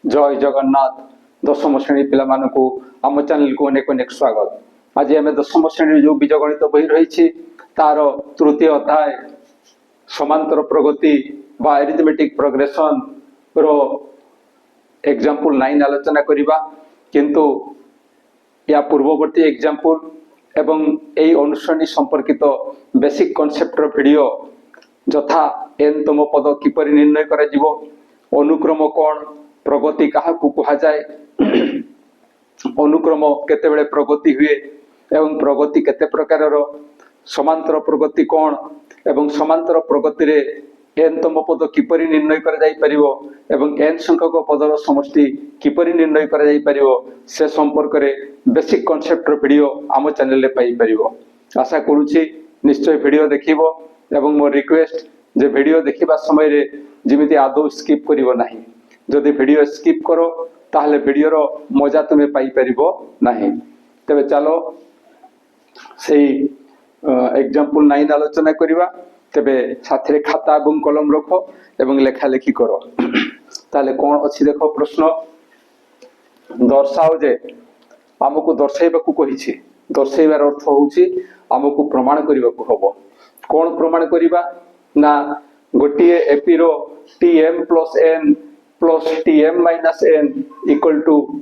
जय जगन्नाथ दशम श्रेणी पिला मानकु आम चैनल को अनेक अनेक स्वागत। आज आम दशम श्रेणी जो बीजगणित बही रही तार तृतीय अध्याय समांतर प्रगति बा अरिथमेटिक प्रोग्रेशन रो एग्जांपल 9 आलोचना करिबा। किंतु या पूर्ववर्ती एग्जांपल एवं एई अनुश्रेणी संपर्कित बेसिक कॉन्सेप्ट रो वीडियो यथा एन तम पद किपरि निर्णय करा जिवो, अनुक्रम कोन, प्रगति कहा कहा जाए, अनुक्रम केतेबेले प्रगति हुए एवं प्रगति केते प्रकार रो, समांतर प्रगति कोन एवं समांतर प्रगति रे एन तम पद किपरि निर्णय करा जाई परिवो एवं एन संख्यक पदर समष्टि किपरि निर्णय करा जाई परिवो से संपर्क रे बेसिक कॉन्सेप्ट रो वीडियो आम चैनल रे पाई परिवो। आशा करूची निश्चय वीडियो देखिबो एवं मोर रिक्वेस्ट जे वीडियो देखिबा समय रे जिमिति आदौ स्किप करिवो नाही। जदि वीडियो स्किप करो ताहले वीडियो रो मजा तुम्हें पाई परिबो नाही। तबे चलो सेही एग्जांपल 9 आलोचना करिबा। तबे साथी रे खाता एवं कलम रखो एवं लेखा लेखी करो। ताले कोन अछि देखो प्रश्न दर्शाओ जे हमकु दर्शाइबाकू कहिछि। दर्शाइबार अर्थ होउछि हमकु प्रमाण करिबाकू हबो। कोन प्रमाण करिबा ना गोटिए एपी रो tm + n + tm - n =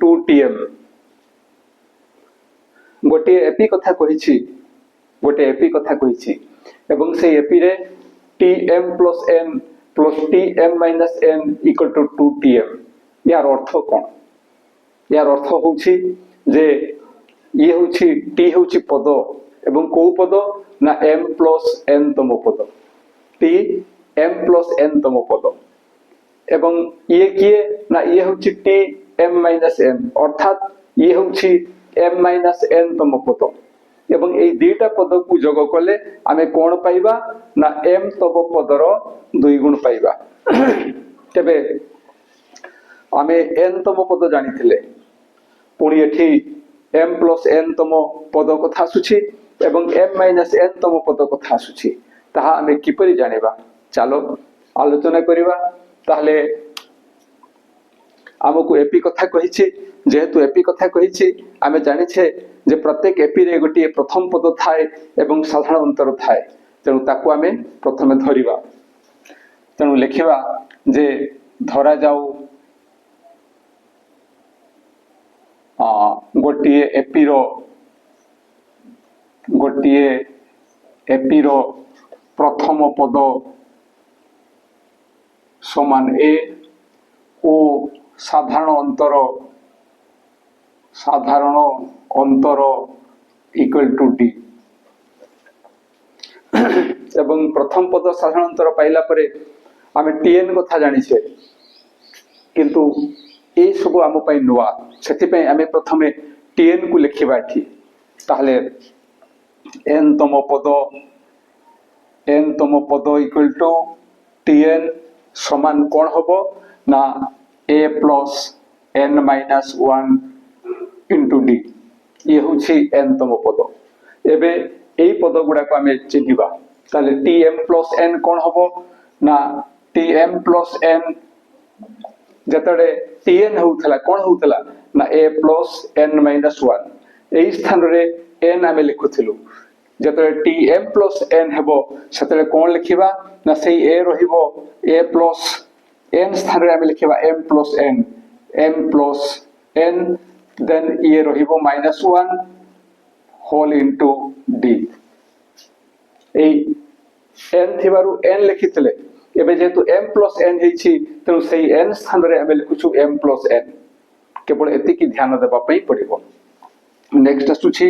2tm। गोटे एपी कथा कहिछि, गोटे एपी कथा कहिछि एवं से एपी रे tm + n + tm - n = 2tm। यार अर्थ कोन? यार अर्थ होउछि जे ये होउछि t होउछि पद एवं को पद ना m + n तम पद, t m + n तम पद एवं ये किए ना ये होउछि tm - n अर्थात ये होउछि m - n तम पद एवं ए दुईटा पद को जोग कले आमे कोन पाइबा ना m तम पदर 2 गुण पाइबा। तबे आमे n तम पद जानिथिले पुणी एठी m + n तम पद कथा आसुछि एवं m - n तम पद कथा आसुछि। ताहा आमे किपरि जानिबा चलो आलोचना करिबा। ताहले आमको एपी कथा कहिछि, जेहेतु एपी कथा कहिछि आमे जानिछे जे प्रत्येक एपी रे गोटी प्रथम पद थाए एवं साधारण अंतर थाए। तेणु ताकू आमे प्रथमे धरिबा। तेणु लिखिबा जे धरा जाऊ गोटी एपी रो प्रथम पद समान ए ओ साधारण अंतर = d एवं प्रथम पद साधारण अंतर पाइला परे आमे tn कथा जानिछे। किंतु ए सब आम पई नुआ, सेति पई आमे प्रथमे tn को लिखिबा एठी। ताहले n तम पद = tn समान कोन हबो ना a + n - 1 * d। ये होछि n तम पद। एबे एई पद गुडा को आमे चिन्हिबा। ताले tm + n कोन हबो ना tm + n जतडे tn होउथला कोन होउथला ना a + n - 1। एई स्थान रे n आमे लिखुथिलु। जतडे tm + n हेबो सेतडे कोन लिखिबा ना सेई a रहिबो a + n स्थान रे आमे लिखिबा m + n देन ये रहिबो -1 होल इनटू d। ए n थिबारु n लिखितले एबे जेतु m + n हेछि तेनु सेई n स्थान रे आमे लिखुछु m + n। केवल एति की ध्यान देबा पई पड़िबो। नेक्स्ट आसुछि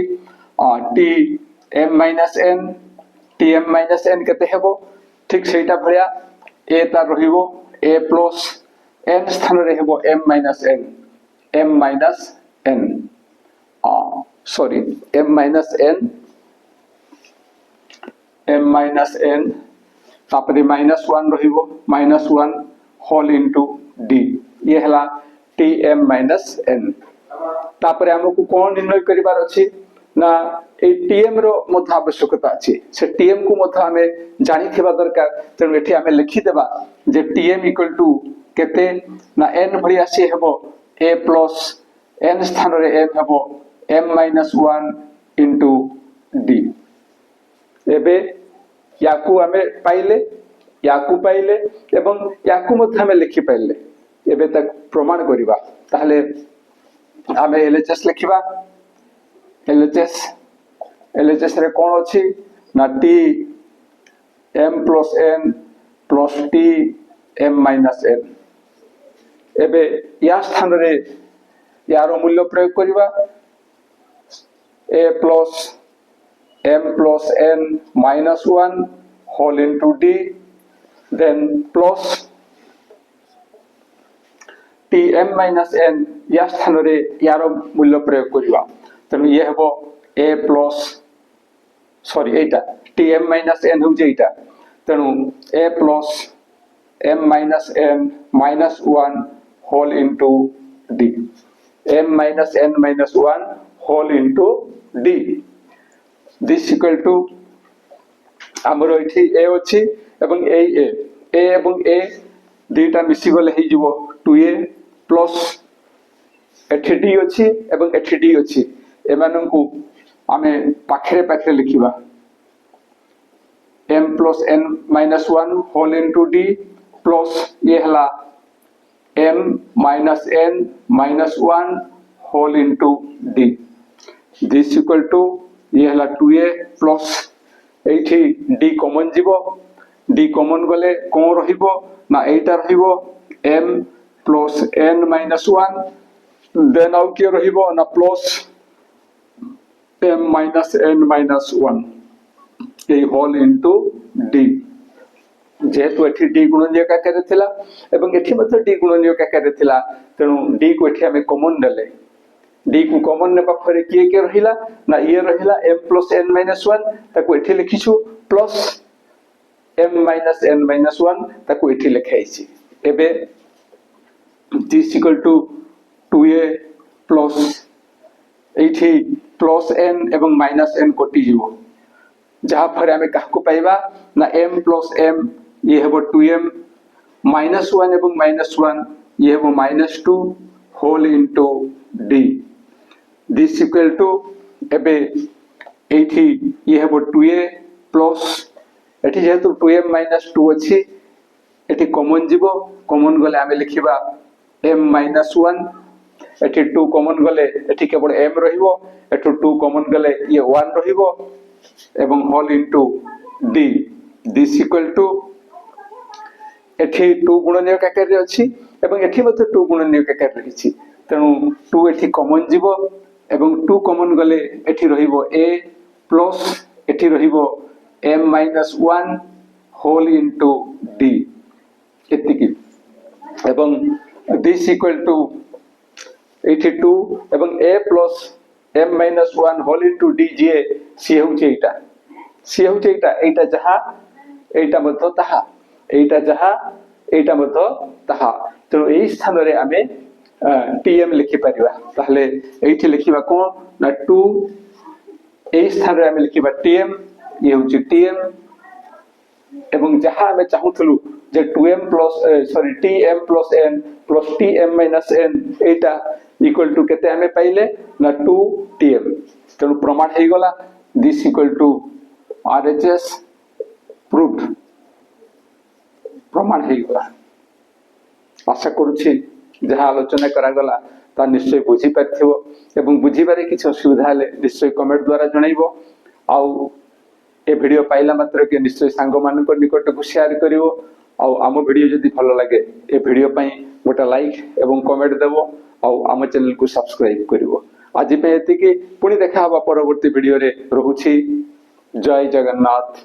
tm - n। tm - n केते हेबो ठीक सेटा भरिया a तार रहिबो a + n स्थान रे हेबो m - n sorry m - n तापरे -1 रहिबो -1 होल इनटू d। ये हला tm - n। तापरे हमकु कोन निर्णय करिवार अछि ना ए tm रो मध आवश्यकता अछि। से tm को मध हमें जानि थिबा दरकार। तेनु एठी हमें लिखि देबा जे tm = केते ना n भरी आसी हेबो a प्लस n स्थान रे m हेबो m माइनस 1 इनटू d एबे याकू हमें पाइले एवं याकू मध्य हमें लिखि पाइले एबे तक प्रमाण करिबा ताहले हमें LHS लिखिबा LHS रे कोन अछि ना t m plus n plus t m minus n एबे या स्थान रे यारो मूल्य प्रयोग करिबा a plus m plus n minus 1 whole into d then plus tm minus n या स्थान रे यारो मूल्य प्रयोग करिबा तनु ये हेबो a प्लस सॉरी एटा tm माइनस n हो जेटा तनु a plus m minus n minus 1 whole into d m minus n minus 1 whole into d this equal to हमर एठी a अछि एवं a एवं a दुईटा मिसी गले हे जिवो 2a प्लस एठी d अछि एवं एठी d अछि एमानंकु आमे पाखरे लिखिबा m plus n minus 1 whole into d plus ये हला m minus n minus 1 whole into d this equal to ये हला 2a प्लस एठी d कॉमन जीवो d कॉमन गले कोन रहिबो ना एटा रहिबो m plus n minus 1 then आउ के रहिबो ना plus m minus n minus 1 ए होल इनटू d जेहेतु एठी d गुणनीय आकार थिला एवं एठी मत d गुणनीय आकार थिला तेनु d को एठी हमें कॉमन नेले d को कॉमन नेबा फरे के रहिला ना ये रहिला m प्लस n माइनस 1 ताको एठी लिखिछु plus m minus n minus 1 ताको एठी लिखाइछि एबे this equal to 2a plus एठी प्लस n एवं माइनस n कोटि जीवो जहा फरे हमें काहको पाइबा ना m प्लस m ये हेबो 2m माइनस 1 एवं माइनस 1 ये हेबो minus 2 whole into d this equal to एबे एठी ये हेबो 2a प्लस एठी जेहेतु 2m माइनस 2 अछि एठी कॉमन जीवो कॉमन गले हमें लिखिबा m माइनस 1 एठी 2 कॉमन गले एठी केवल m रहिबो एठो 2 कॉमन गले ये 1 रहिबो एवं whole into d this equal to एठी 2 गुणनीय आकार रे अछि एवं एठी मते 2 गुणनीय आकार रे अछि तेनु 2 एठी कॉमन जीवो एवं 2 कॉमन गले एठी रहिबो a प्लस एठी रहिबो m minus 1 whole into d एतिकी एवं दिस इक्वल टू 82 एवं a plus m minus 1 whole into d जे सी होचे एटा एटा जहा एटा मतो ताहा एटा जहा एटा मतो ताहा तो एई स्थान रे आमे tm लिखि परिबा ताहले एठी लिखिबा कोन ना 2 एई स्थान रे आमे लिखिबा tm ये होची tm एवं जहा हमें चाहुथलु जे 2m plus sorry tm plus n plus tm minus n एटा इक्वल टू केते हमें पाइले ना 2tm तो प्रमाण हे गला this equal to RHS proved प्रमाण हे गला आशा करूछि जहा आलोचना करा गला ता निश्चय बुझी पाथिबो एवं बुझीबारे किछ असुविधा हले निश्चय कमेंट द्वारा जणाइबो आउ ए वीडियो पाइला मात्र के निश्चय सांग मान निकट को शेयर करिवो आउ आम वीडियो जदि भलो लागे ए वीडियो पई गोटा लाइक एवं कमेंट देबो आउ आम चैनल को सब्सक्राइब करिवो आज पे एति कि पुनी देखा हबा परवर्ती वीडियो रे रहूछि जय जगन्नाथ।